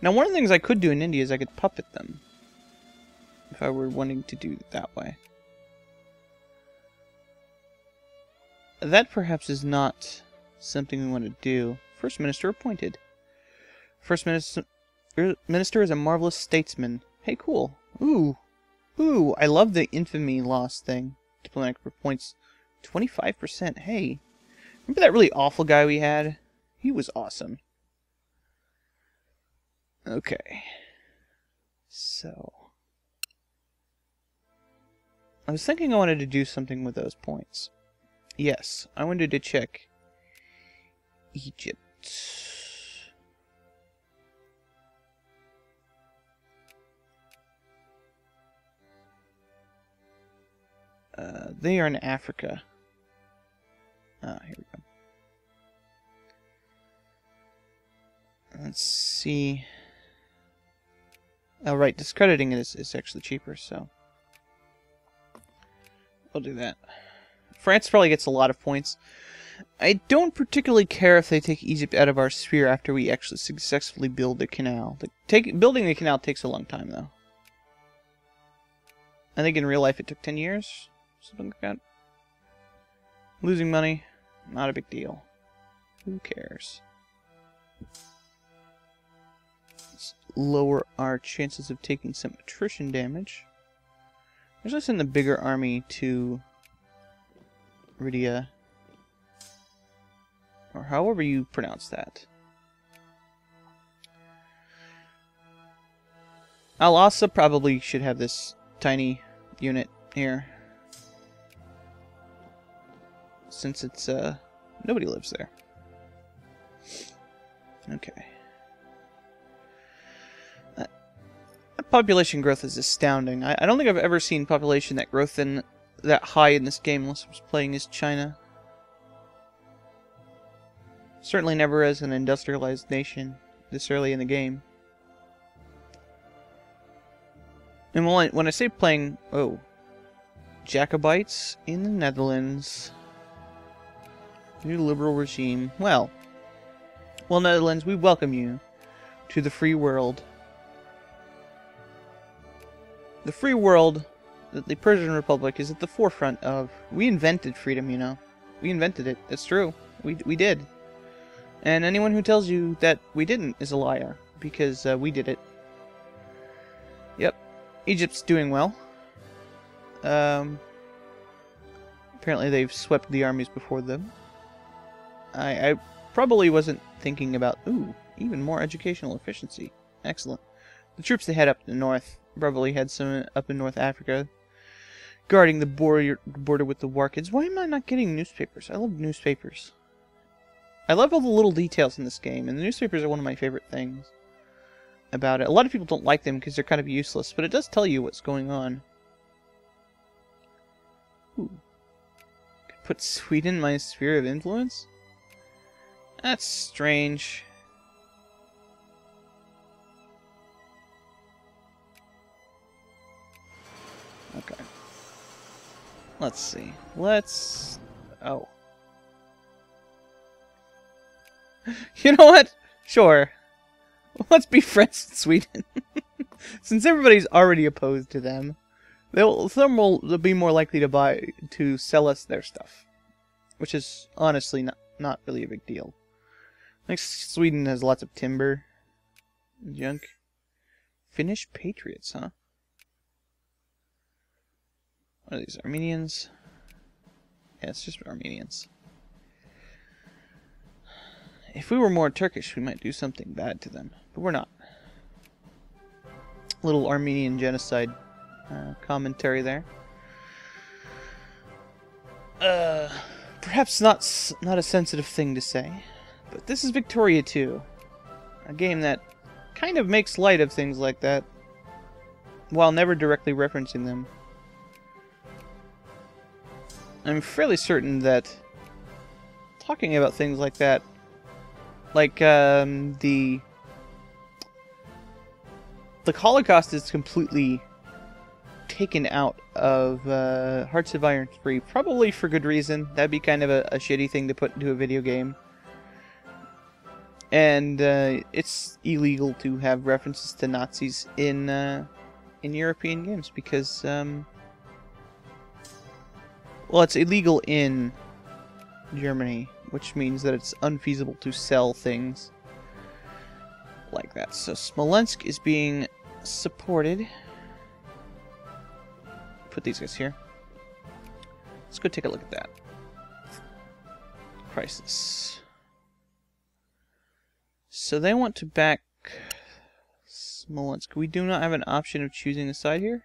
Now, one of the things I could do in India is I could puppet them. If I were wanting to do it that way. That perhaps is not something we want to do. First Minister appointed. First Minister is a marvelous statesman. Hey, cool. Ooh. Ooh, I love the infamy loss thing. Diplomatic points 25%. Hey. Remember that really awful guy we had? He was awesome. Okay. So. I was thinking I wanted to do something with those points. Yes, I wanted to check Egypt. They are in Africa. Ah, here we go. Let's see. Oh, right, discrediting it is actually cheaper, so we'll do that. France probably gets a lot of points. I don't particularly care if they take Egypt out of our sphere after we actually successfully build the canal. Building the canal takes a long time, though. I think in real life it took 10 years. Something like that. Losing money, not a big deal. Who cares? Let's lower our chances of taking some attrition damage. Let's just send the bigger army to Rydia. Or however you pronounce that. Al-Asa probably should have this tiny unit here. Since it's, nobody lives there. Okay. Population growth is astounding. I don't think I've ever seen population that high in this game unless I was playing as China. Certainly never as an industrialized nation this early in the game. And when I say playing... Oh. Jacobites in the Netherlands. New liberal regime. Well, Netherlands, we welcome you to the free world. The free world that the Persian Republic is at the forefront of. We invented freedom, you know. We invented it. It's true. We did. And anyone who tells you that we didn't is a liar, because we did it. Yep. Egypt's doing well. Apparently they've swept the armies before them. I probably wasn't thinking about... Ooh, even more educational efficiency. Excellent. The troops they had up in the north probably had some up in North Africa, guarding the border with the Warkids. Why am I not getting newspapers? I love newspapers. I love all the little details in this game, and the newspapers are one of my favorite things about it. A lot of people don't like them because they're kind of useless, but it does tell you what's going on. Ooh. Could put Sweden in my sphere of influence? That's strange. Okay. Let's see. Oh. You know what? Sure. Let's be friends with Sweden. Since everybody's already opposed to them, some will be more likely to sell us their stuff. Which is honestly not really a big deal. I think Sweden has lots of timber and junk. Finnish patriots, huh? What are these, Armenians? Yeah, it's just Armenians. If we were more Turkish, we might do something bad to them. But we're not. Little Armenian genocide commentary there. Perhaps not a sensitive thing to say. But this is Victoria 2. A game that kind of makes light of things like that, while never directly referencing them. I'm fairly certain that talking about things like that, like the Holocaust is completely taken out of Hearts of Iron 3, probably for good reason. That'd be kind of a shitty thing to put into a video game. And it's illegal to have references to Nazis in European games because, well, it's illegal in Germany, which means that it's unfeasible to sell things like that. So Smolensk is being supported. Put these guys here. Let's go take a look at that. Crisis. So they want to back Smolensk. We do not have an option of choosing a side here.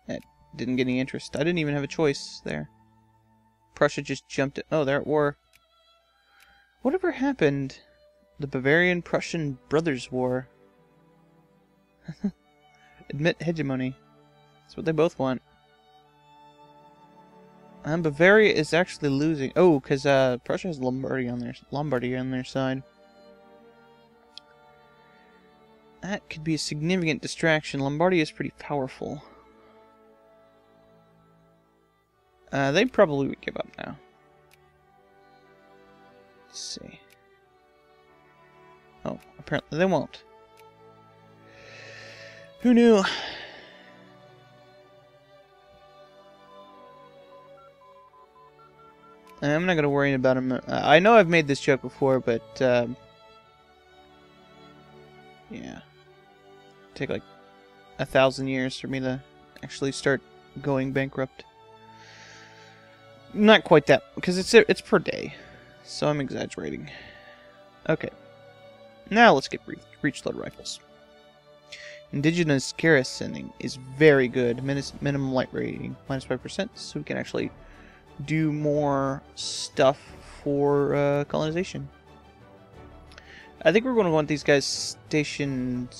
That didn't get any interest. I didn't even have a choice there. Prussia just jumped it. Oh, they're at war. Whatever happened? The Bavarian-Prussian Brothers' War. Admit hegemony. That's what they both want. Bavaria is actually losing. Oh, because Prussia has Lombardy on their side. That could be a significant distraction. Lombardy is pretty powerful. They probably would give up now. Let's see. Oh, apparently they won't. Who knew? I'm not going to worry about him. I know I've made this joke before, but yeah. Take like 1,000 years for me to actually start going bankrupt. Not quite that, because it's per day, so I'm exaggerating. Okay. Now let's get breech-load rifles. Indigenous garrisoning is very good. Minimum light rating, -5%, so we can actually do more stuff for colonization. I think we're going to want these guys stationed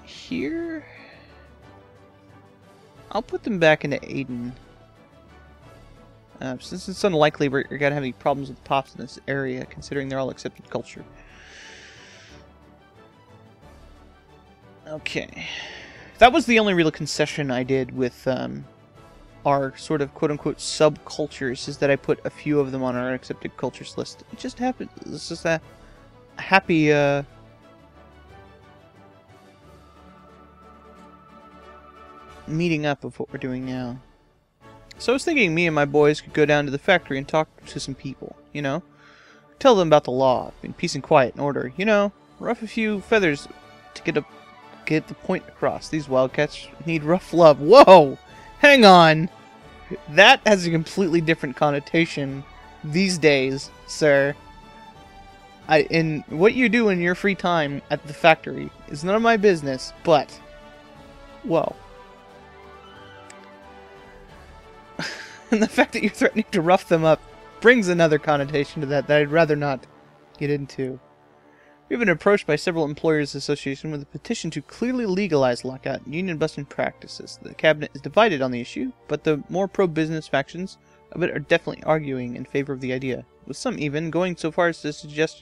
here. I'll put them back into Aden. Since it's unlikely we're going to have any problems with pops in this area, considering they're all accepted culture. Okay. That was the only real concession I did with our sort of quote-unquote subcultures, is that I put a few of them on our accepted cultures list. It just happened. It's just a happy meeting up of what we're doing now. So I was thinking me and my boys could go down to the factory and talk to some people, you know? Tell them about the law, in peace and quiet and order, you know? Ruff a few feathers to get the point across. These wildcats need rough love. Whoa! Hang on! That has a completely different connotation these days, sir. And what you do in your free time at the factory is none of my business, but... whoa. And the fact that you're threatening to rough them up brings another connotation to that I'd rather not get into. We've been approached by several employers' associations with a petition to clearly legalize lockout and union-busting practices. The cabinet is divided on the issue, but the more pro-business factions of it are definitely arguing in favor of the idea, with some even going so far as to suggest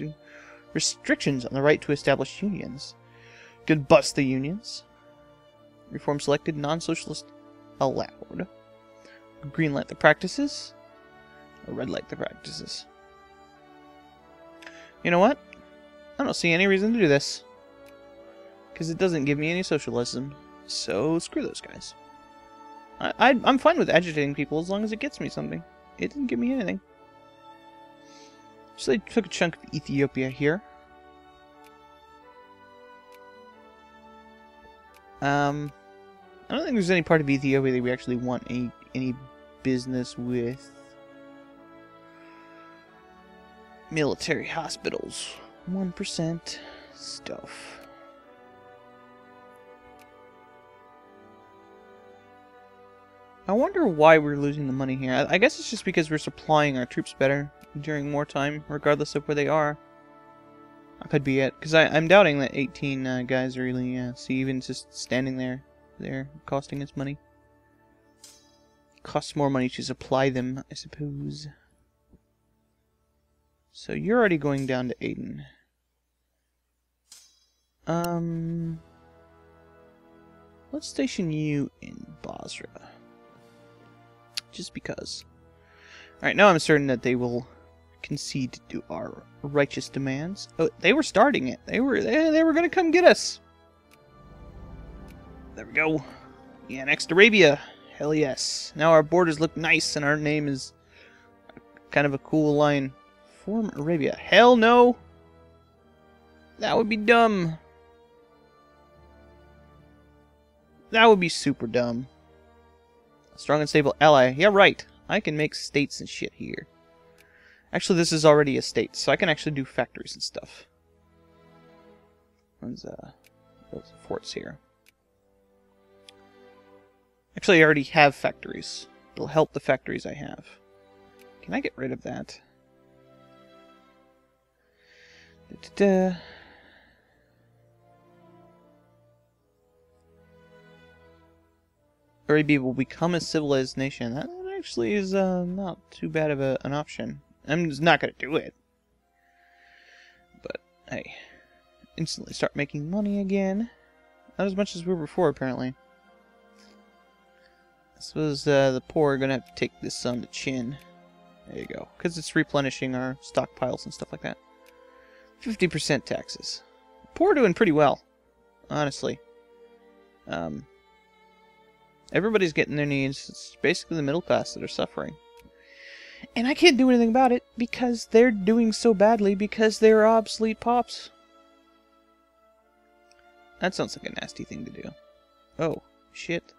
restrictions on the right to establish unions. Could bust the unions. Reform selected, non-socialist allowed. Green light the practices, or red light the practices. You know what? I don't see any reason to do this, because it doesn't give me any socialism, so screw those guys. I'm fine with agitating people as long as it gets me something. It didn't give me anything. So they took a chunk of Ethiopia here. I don't think there's any part of Ethiopia that we actually want any business with. Military hospitals. 1% stuff. I wonder why we're losing the money here. I guess it's just because we're supplying our troops better during wartime, regardless of where they are. That could be it. Because I'm doubting that 18 guys are really, see, even just standing there, they're costing us money. Costs more money to supply them, I suppose. So you're already going down to Aden. Let's station you in Basra. Just because. Alright, now I'm certain that they will concede to our righteous demands. Oh, they were starting it. They were going to come get us. There we go. Yeah, next Arabia. Hell yes. Now our borders look nice and our name is kind of a cool line. Form Arabia. Hell no. That would be dumb. That would be super dumb. Strong and stable ally. Yeah, right. I can make states and shit here. Actually, this is already a state, so I can actually do factories and stuff. There's those forts here. Actually, I already have factories. It'll help the factories I have. Can I get rid of that? Da-da-da. Arabia will become a civilized nation. That actually is not too bad of an option. I'm just not going to do it. But, hey. Instantly start making money again. Not as much as we were before, apparently. I suppose the poor are going to have to take this on the chin. There you go. Because it's replenishing our stockpiles and stuff like that. 50% taxes. Poor are doing pretty well. Honestly. Everybody's getting their needs. It's basically the middle class that are suffering. And I can't do anything about it because they're doing so badly because they're obsolete pops. That sounds like a nasty thing to do. Oh, shit.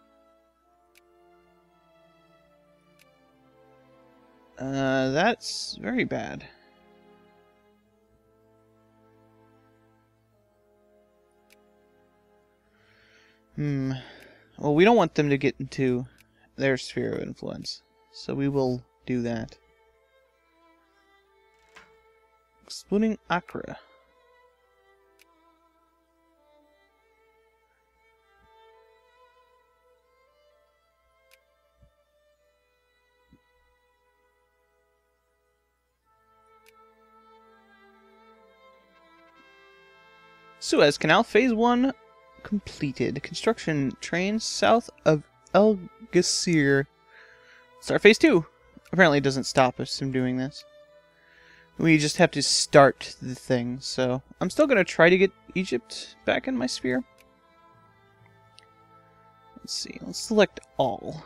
That's very bad. Well, we don't want them to get into their sphere of influence, so we will do that. Excluding Accra. Suez Canal Phase 1 completed. Construction trains south of El Gasir. Start Phase 2. Apparently it doesn't stop us from doing this. We just have to start the thing, so I'm still going to try to get Egypt back in my sphere. Let's see, let's select all.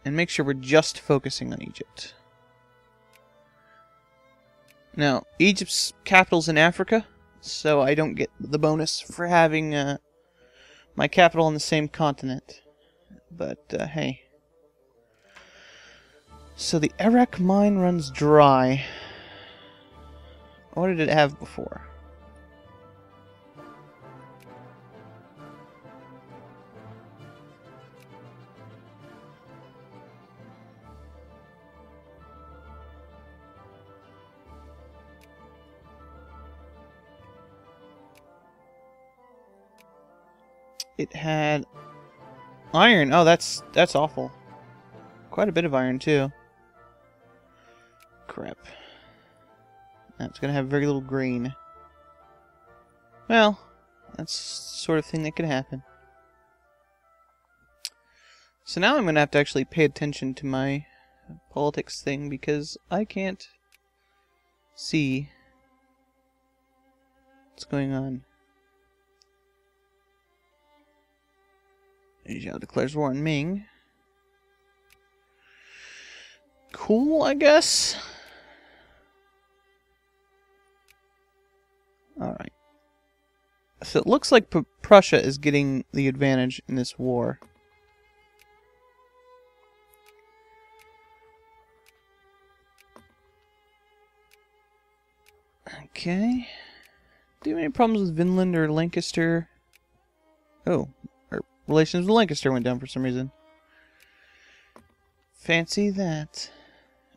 And make sure we're just focusing on Egypt. Now, Egypt's capital's in Africa, so I don't get the bonus for having my capital on the same continent. But, hey. So the Arak mine runs dry. What did it have before? It had iron. Oh, that's awful. Quite a bit of iron too. Crap. That's gonna have very little green. Well, that's the sort of thing that could happen. So now I'm gonna have to actually pay attention to my politics thing because I can't see what's going on. Zhao declares war on Ming. Cool, I guess. Alright. So it looks like Prussia is getting the advantage in this war. Okay. Do you have any problems with Vinland or Lancaster? Oh. Relations with Lancaster went down for some reason. Fancy that.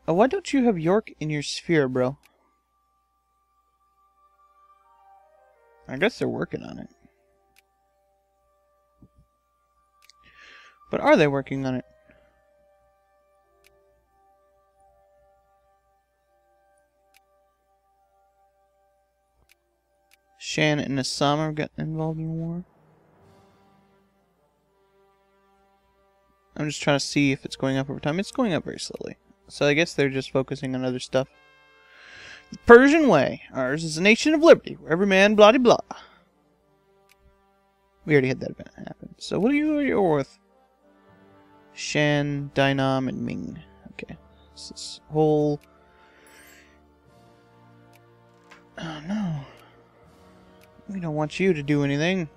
Oh, why don't you have York in your sphere, bro? I guess they're working on it. But are they working on it? Shan and Assam have gotten involved in war. I'm just trying to see if it's going up over time. It's going up very slowly. So I guess they're just focusing on other stuff. The Persian way. Ours is a nation of liberty, where every man blah de blah. We already had that event happen. So what are you worth? Shan, Dynam, and Ming. Okay. This whole... Oh no. We don't want you to do anything.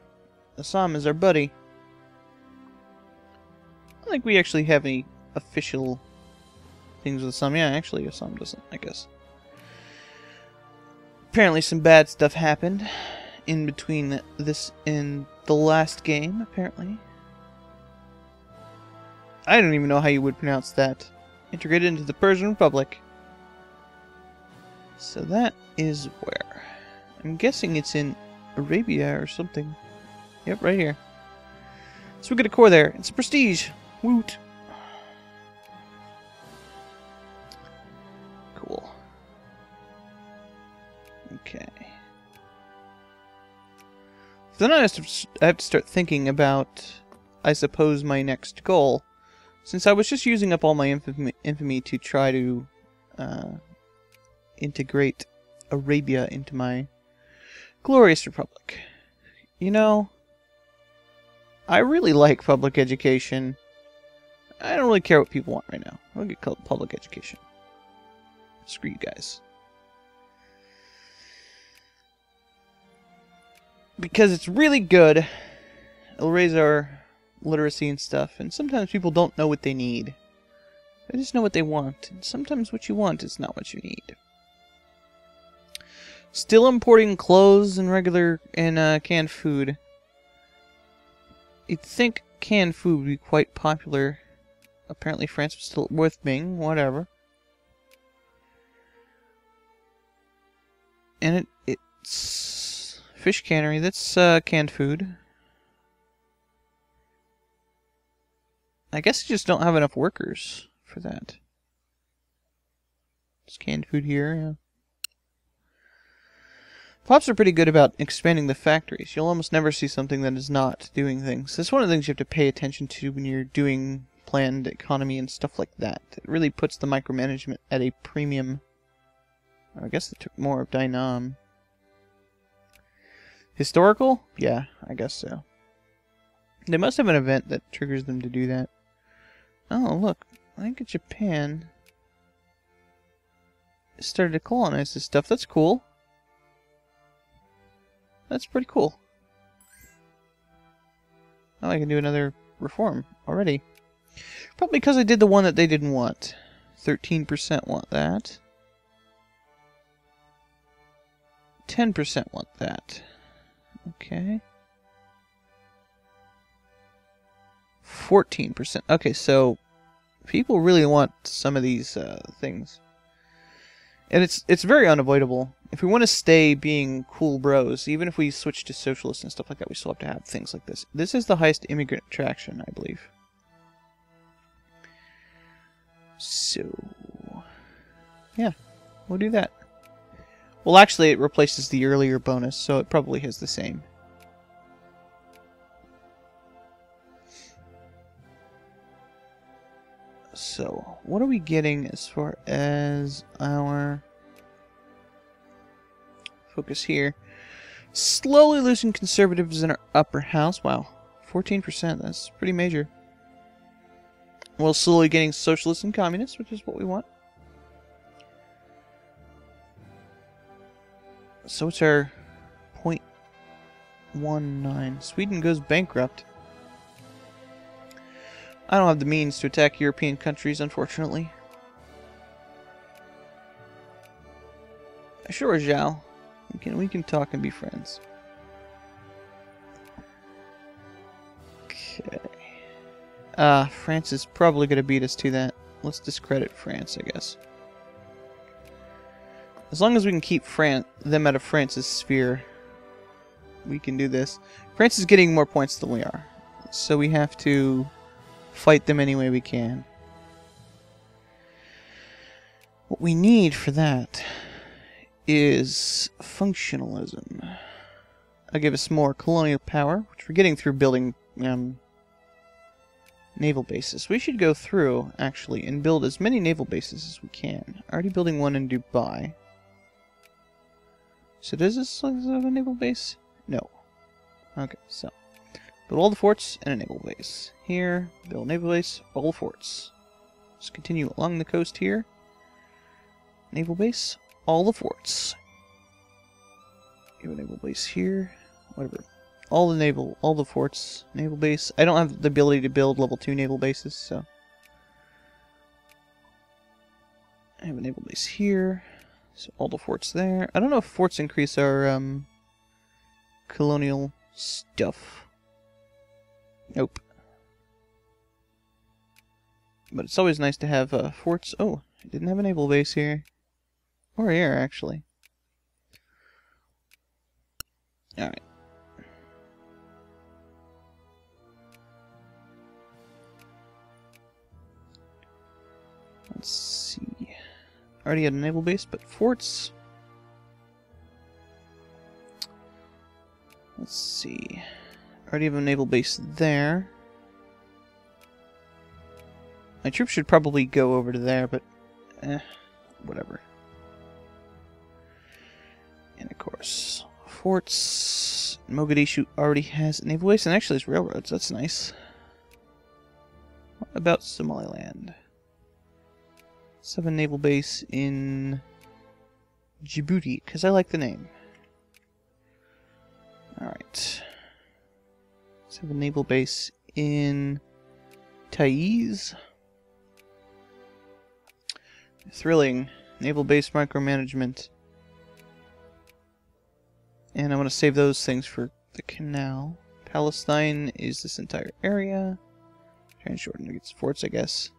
Assam is our buddy. I don't think we actually have any official things with Assam. Yeah, actually Assam doesn't, I guess. Apparently some bad stuff happened in between this and the last game, apparently. I don't even know how you would pronounce that. Integrated into the Persian Republic. So that is where? I'm guessing it's in Arabia or something. Yep, right here. So we get a core there. It's a prestige. Woot. Cool. Okay. So then I have to start thinking about, I suppose, my next goal. Since I was just using up all my infamy to try to integrate Arabia into my glorious republic. You know, I really like public education. I don't really care what people want right now. I'll get called public education. Screw you guys. Because it's really good. It'll raise our literacy and stuff. And sometimes people don't know what they need. They just know what they want. And sometimes what you want is not what you need. Still importing clothes and regular and canned food. You'd think canned food would be quite popular. Apparently France was still worth Ming, whatever. And it's fish cannery, that's canned food. I guess you just don't have enough workers for that. It's canned food here, yeah. Pops are pretty good about expanding the factories. You'll almost never see something that is not doing things. That's one of the things you have to pay attention to when you're doing planned economy and stuff like that. It really puts the micromanagement at a premium. I guess it took more of Dynam. Historical? Yeah, I guess so. They must have an event that triggers them to do that. Oh, look. I think Japan started to colonize this stuff. That's cool. That's pretty cool. Now I can do another reform already. Probably because I did the one that they didn't want. 13% want that. 10% want that. Okay. 14%. Okay, so people really want some of these things. And it's very unavoidable. If we want to stay being cool bros, even if we switch to socialists and stuff like that, we still have to have things like this. This is the highest immigrant attraction, I believe. So, yeah, we'll do that. Well, actually, it replaces the earlier bonus, so it probably has the same. So, what are we getting as far as our focus here? Slowly losing conservatives in our upper house. Wow, 14%. That's pretty major. Well, slowly getting socialists and communists, which is what we want. So it's our 0.19. Sweden goes bankrupt. I don't have the means to attack European countries, unfortunately. Sure, Zhao. We can talk and be friends. Okay. France is probably going to beat us to that. Let's discredit France, I guess. As long as we can keep them out of France's sphere, we can do this. France is getting more points than we are, so we have to fight them any way we can. What we need for that is functionalism. That'll give us more colonial power, which we're getting through building naval bases. We should go through, actually, and build as many naval bases as we can. Already building one in Dubai. So does this have a naval base? No. Okay, so build all the forts and a naval base. Here, build a naval base, all forts. Just continue along the coast here. Naval base, all the forts. You have a naval base here, whatever. All the forts, naval base. I don't have the ability to build level 2 naval bases, so. I have a naval base here. So all the forts there. I don't know if forts increase our colonial stuff. Nope. But it's always nice to have forts. Oh, I didn't have a naval base here. Or here, actually. Alright. Let's see. Already had a naval base, but forts. Let's see. Already have a naval base there. My troops should probably go over to there, but whatever. And of course, forts. Mogadishu already has a naval base, and actually there's railroads. That's nice. What about Somaliland? Let's have a naval base in Djibouti, because I like the name. Alright. Let's have a naval base in Taiz. Thrilling. Naval base micromanagement. And I want to save those things for the Canal. Palestine is this entire area. Trying to shorten its forts, I guess.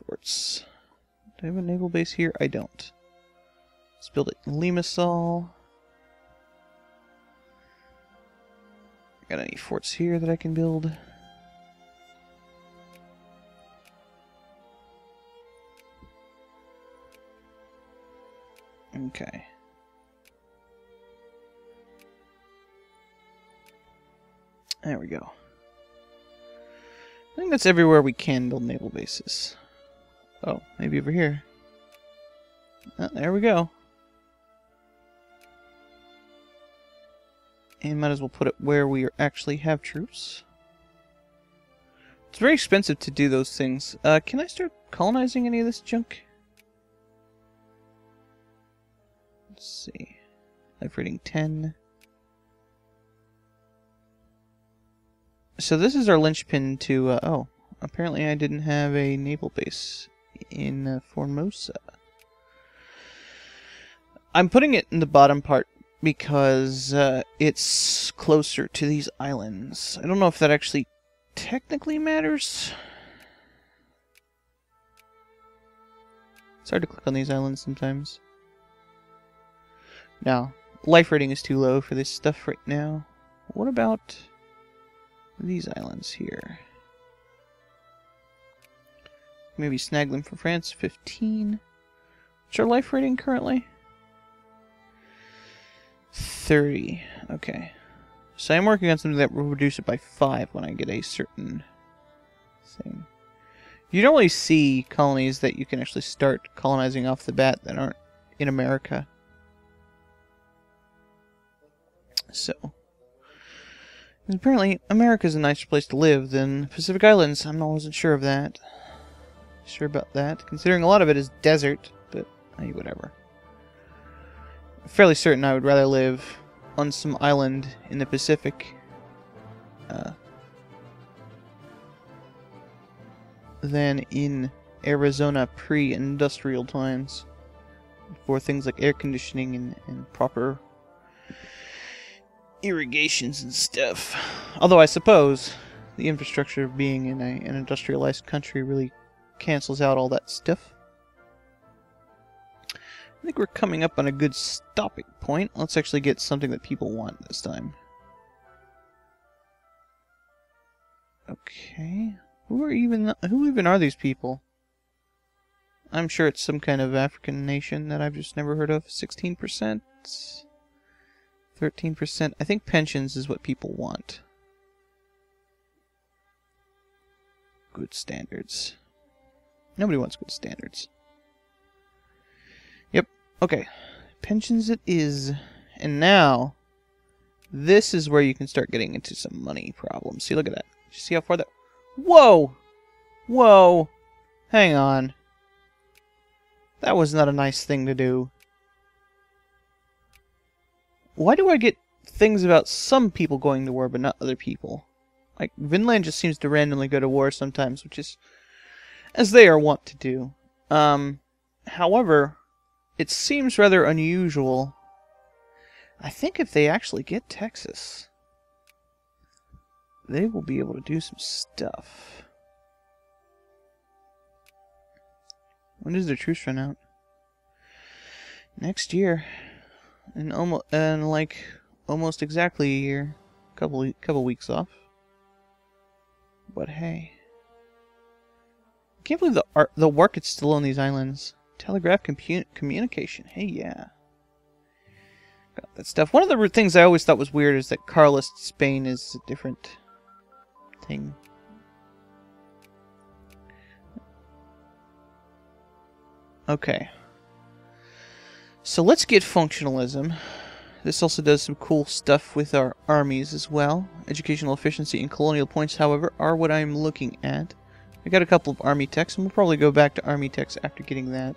Forts. Do I have a naval base here? I don't. Let's build it in Limassol. Got any forts here that I can build? Okay. There we go. I think that's everywhere we can build naval bases. Oh, maybe over here. Oh, there we go. And might as well put it where we actually have troops. It's very expensive to do those things. Can I start colonizing any of this junk? Let's see. Life rating 10. So this is our linchpin to, oh, apparently I didn't have a naval base in Formosa. I'm putting it in the bottom part because it's closer to these islands. I don't know if that actually technically matters. It's hard to click on these islands sometimes. Now, life rating is too low for this stuff right now. What about these islands here? Maybe snag them for France. 15. What's our life rating currently? 30. Okay. So I'm working on something that will reduce it by 5 when I get a certain thing. You don't really see colonies that you can actually start colonizing off the bat that aren't in America. So, apparently America's a nicer place to live than Pacific Islands. I wasn't sure of that. Sure about that, considering a lot of it is desert, but hey, whatever. I'm fairly certain I would rather live on some island in the Pacific than in Arizona pre-industrial times, for things like air conditioning and proper irrigations and stuff. Although I suppose the infrastructure of being in an industrialized country really cancels out all that stuff. I think we're coming up on a good stopping point. Let's actually get something that people want this time. Okay. Who even are these people? I'm sure it's some kind of African nation that I've just never heard of. 16%? 13%. I think pensions is what people want. good standards. Nobody wants good standards. Yep. Okay. Pensions it is. And now, this is where you can start getting into some money problems. See, look at that. You see how far that... Whoa! Whoa! Hang on. That was not a nice thing to do. Why do I get things about some people going to war, but not other people? Like, Vinland just seems to randomly go to war sometimes, which is... as they are wont to do. However, it seems rather unusual. I think if they actually get Texas, they will be able to do some stuff. When does their truce run out? Next year. In almost exactly a year. Couple weeks off. But hey. I can't believe the market's still on these islands. Telegraph communication. Hey, yeah. Got that stuff. One of the things I always thought was weird is that Carlist Spain is a different thing. Okay. So let's get functionalism. This also does some cool stuff with our armies as well. Educational efficiency and colonial points, however, are what I'm looking at. I got a couple of army techs, and we'll probably go back to army techs after getting that.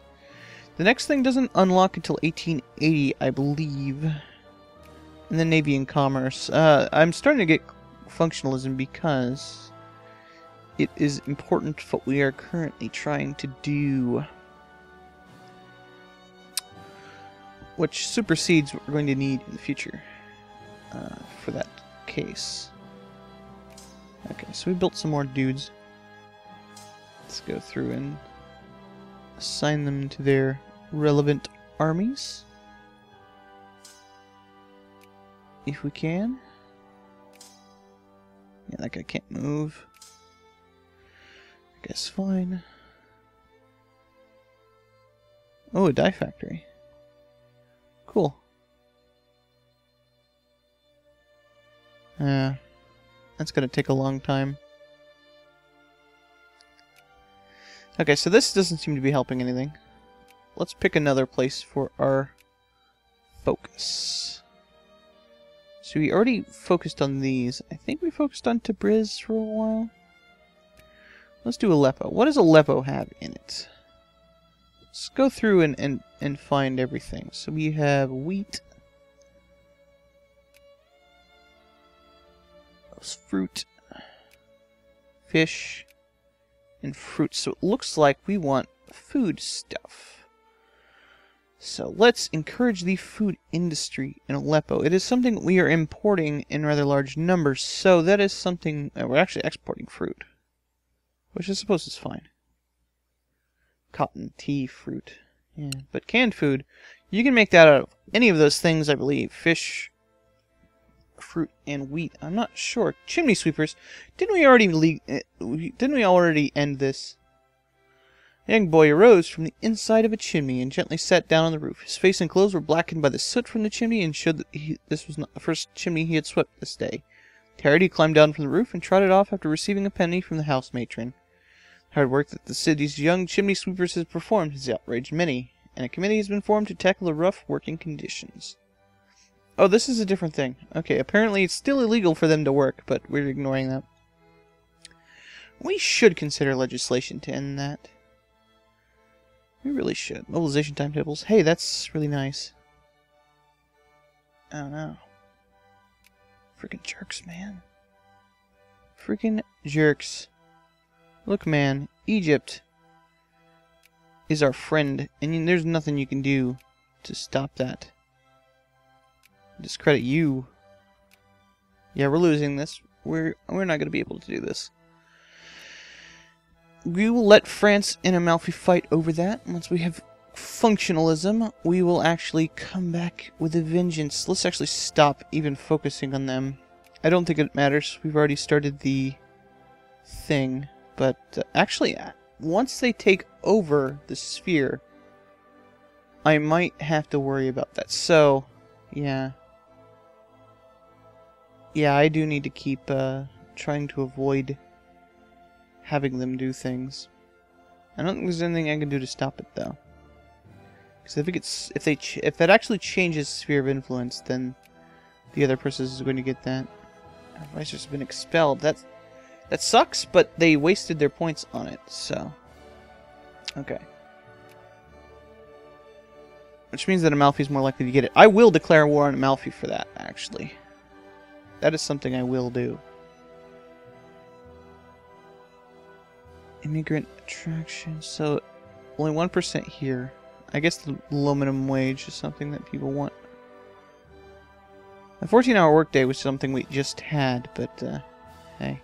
The next thing doesn't unlock until 1880, I believe. And then Navy and Commerce. I'm starting to get functionalism because it is important for what we are currently trying to do. Which supersedes what we're going to need in the future for that case. Okay, so we built some more dudes. Let's go through and assign them to their relevant armies. If we can. Yeah, that guy can't move. I guess fine. Oh, a dye factory. Cool. That's gonna take a long time. Okay, so this doesn't seem to be helping anything. Let's pick another place for our focus. So we already focused on these. I think we focused on Tabriz for a while. Let's do Aleppo. What does Aleppo have in it? Let's go through and find everything. So we have wheat. Fruit. Fish. And fruit. So it looks like we want food stuff. So let's encourage the food industry in Aleppo. It is something we are importing in rather large numbers. So that is something... we're actually exporting fruit. Which I suppose is fine. Cotton, tea, fruit. Yeah, but canned food, you can make that out of any of those things, I believe. Fish, fruit, and wheat. I'm not sure. Chimney sweepers. Didn't we already end this? A young boy arose from the inside of a chimney and gently sat down on the roof. His face and clothes were blackened by the soot from the chimney and showed that this was not the first chimney he had swept this day. Tired, he climbed down from the roof and trotted off after receiving a penny from the house matron. Hard work that the city's young chimney sweepers has performed has outraged many, and a committee has been formed to tackle the rough working conditions. Oh, this is a different thing. Okay, apparently it's still illegal for them to work, but we're ignoring that. We should consider legislation to end that. We really should. Mobilization timetables. Hey, that's really nice. Oh no. Freaking jerks, man. Freaking jerks. Look, man, Egypt is our friend, and there's nothing you can do to stop that. Discredit you. Yeah, we're losing this. We're not going to be able to do this. We will let France and Amalfi fight over that. Once we have functionalism, we will actually come back with a vengeance. Let's actually stop even focusing on them. I don't think it matters. We've already started the thing. But actually, once they take over the sphere, I might have to worry about that. So, yeah. Yeah, I do need to keep trying to avoid having them do things. I don't think there's anything I can do to stop it, though. Because I think if that actually changes sphere of influence, then the other person is going to get that. Advisors have been expelled. That sucks, but they wasted their points on it, so... Okay. Which means that Amalfi is more likely to get it. I will declare war on Amalfi for that, actually. That is something I will do. Immigrant attraction. So, only 1% here. I guess the low minimum wage is something that people want. A 14-hour workday was something we just had, but, hey.